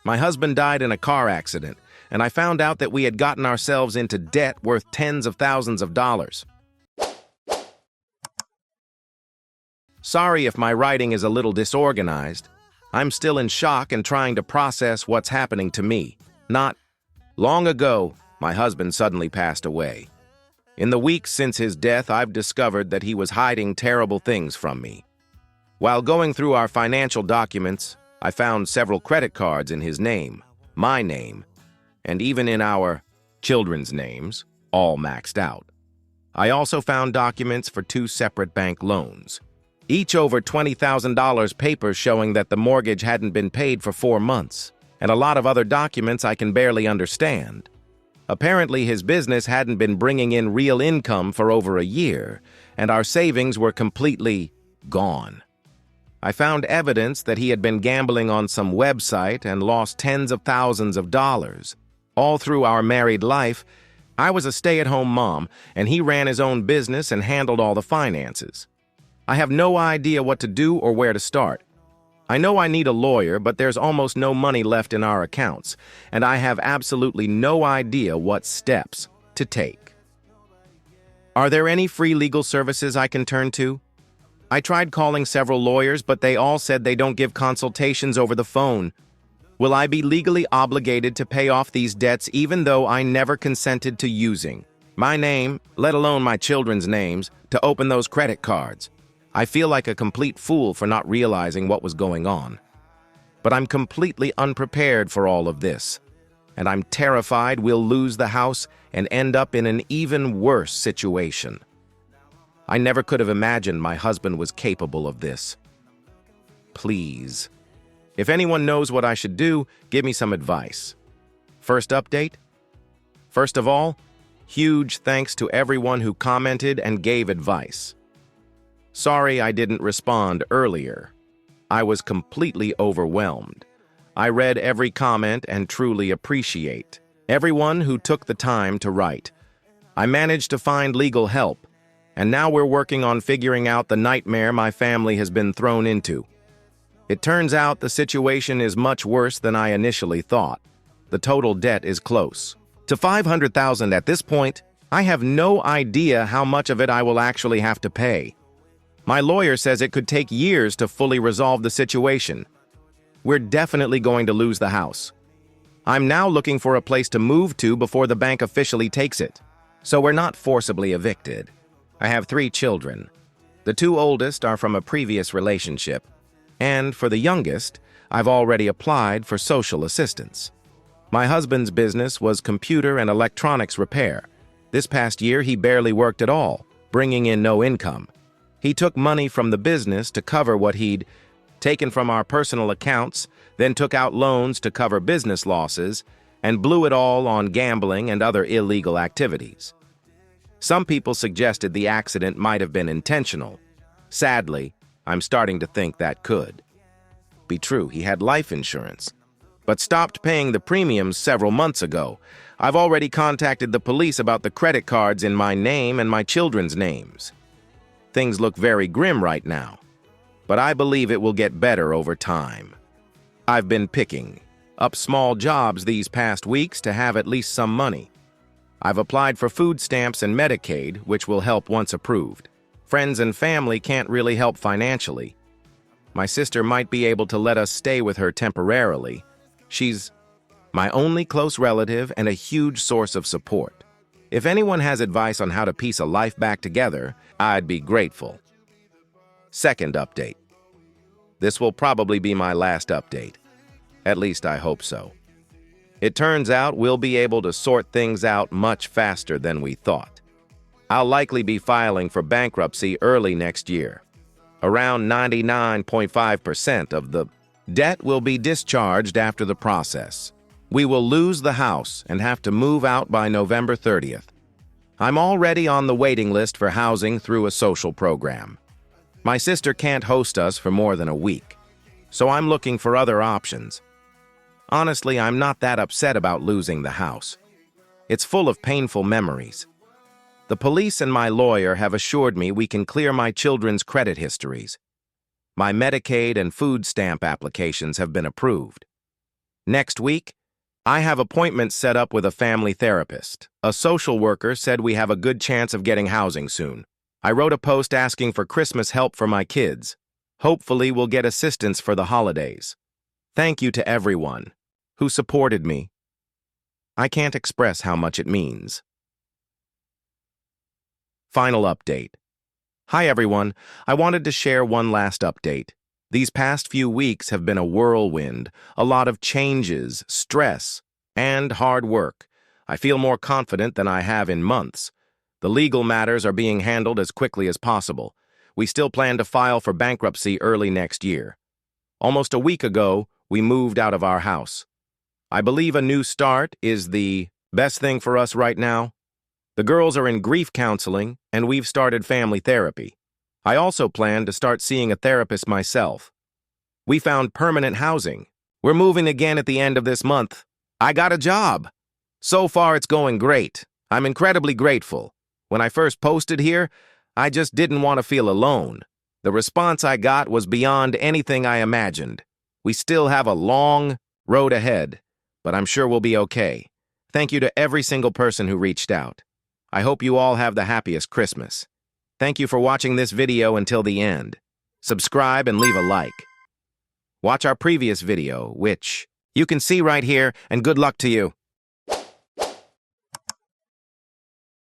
My husband died in a car accident, and I found out that we had gotten ourselves into debt worth tens of thousands of dollars. Sorry if my writing is a little disorganized. I'm still in shock and trying to process what's happening to me. Not long ago, my husband suddenly passed away. In the weeks since his death, I've discovered that he was hiding terrible things from me. While going through our financial documents, I found several credit cards in his name, my name, and even in our children's names, all maxed out. I also found documents for 2 separate bank loans, each over $20,000 papers showing that the mortgage hadn't been paid for 4 months, and a lot of other documents I can barely understand. Apparently, his business hadn't been bringing in real income for over a year, and our savings were completely gone. I found evidence that he had been gambling on some website and lost tens of thousands of dollars. All through our married life, I was a stay-at-home mom, and he ran his own business and handled all the finances. I have no idea what to do or where to start. I know I need a lawyer, but there's almost no money left in our accounts, and I have absolutely no idea what steps to take. Are there any free legal services I can turn to? I tried calling several lawyers, but they all said they don't give consultations over the phone. Will I be legally obligated to pay off these debts even though I never consented to using my name, let alone my children's names, to open those credit cards? I feel like a complete fool for not realizing what was going on. But I'm completely unprepared for all of this, and I'm terrified we'll lose the house and end up in an even worse situation. I never could have imagined my husband was capable of this. Please, if anyone knows what I should do, give me some advice. First update? First of all, huge thanks to everyone who commented and gave advice. Sorry I didn't respond earlier. I was completely overwhelmed. I read every comment and truly appreciate everyone who took the time to write. I managed to find legal help, and now we're working on figuring out the nightmare my family has been thrown into. It turns out the situation is much worse than I initially thought. The total debt is close to $500,000 at this point. I have no idea how much of it I will actually have to pay. My lawyer says it could take years to fully resolve the situation. We're definitely going to lose the house. I'm now looking for a place to move to before the bank officially takes it, so we're not forcibly evicted. I have 3 children. The 2 oldest are from a previous relationship, and for the youngest, I've already applied for social assistance. My husband's business was computer and electronics repair. This past year, he barely worked at all, bringing in no income. He took money from the business to cover what he'd taken from our personal accounts, then took out loans to cover business losses, and blew it all on gambling and other illegal activities. Some people suggested the accident might have been intentional. Sadly, I'm starting to think that could be true. He had life insurance, but stopped paying the premiums several months ago. I've already contacted the police about the credit cards in my name and my children's names. Things look very grim right now, but I believe it will get better over time. I've been picking up small jobs these past weeks to have at least some money. I've applied for food stamps and Medicaid, which will help once approved. Friends and family can't really help financially. My sister might be able to let us stay with her temporarily. She's my only close relative and a huge source of support. If anyone has advice on how to piece a life back together, I'd be grateful. Second update. This will probably be my last update. At least I hope so. It turns out we'll be able to sort things out much faster than we thought. I'll likely be filing for bankruptcy early next year. Around 99.5% of the debt will be discharged after the process. We will lose the house and have to move out by November 30th. I'm already on the waiting list for housing through a social program. My sister can't host us for more than a week, so I'm looking for other options. Honestly, I'm not that upset about losing the house. It's full of painful memories. The police and my lawyer have assured me we can clear my children's credit histories. My Medicaid and food stamp applications have been approved. Next week, I have appointments set up with a family therapist. A social worker said we have a good chance of getting housing soon. I wrote a post asking for Christmas help for my kids. Hopefully, we'll get assistance for the holidays. Thank you to everyone who supported me. I can't express how much it means. Final update. Hi everyone, I wanted to share one last update. These past few weeks have been a whirlwind, a lot of changes, stress, and hard work. I feel more confident than I have in months. The legal matters are being handled as quickly as possible. We still plan to file for bankruptcy early next year. Almost a week ago, we moved out of our house. I believe a new start is the best thing for us right now. The girls are in grief counseling, and we've started family therapy. I also plan to start seeing a therapist myself. We found permanent housing. We're moving again at the end of this month. I got a job. So far, it's going great. I'm incredibly grateful. When I first posted here, I just didn't want to feel alone. The response I got was beyond anything I imagined. We still have a long road ahead, but I'm sure we'll be okay. Thank you to every single person who reached out. I hope you all have the happiest Christmas. Thank you for watching this video until the end. Subscribe and leave a like. Watch our previous video, which you can see right here, and good luck to you.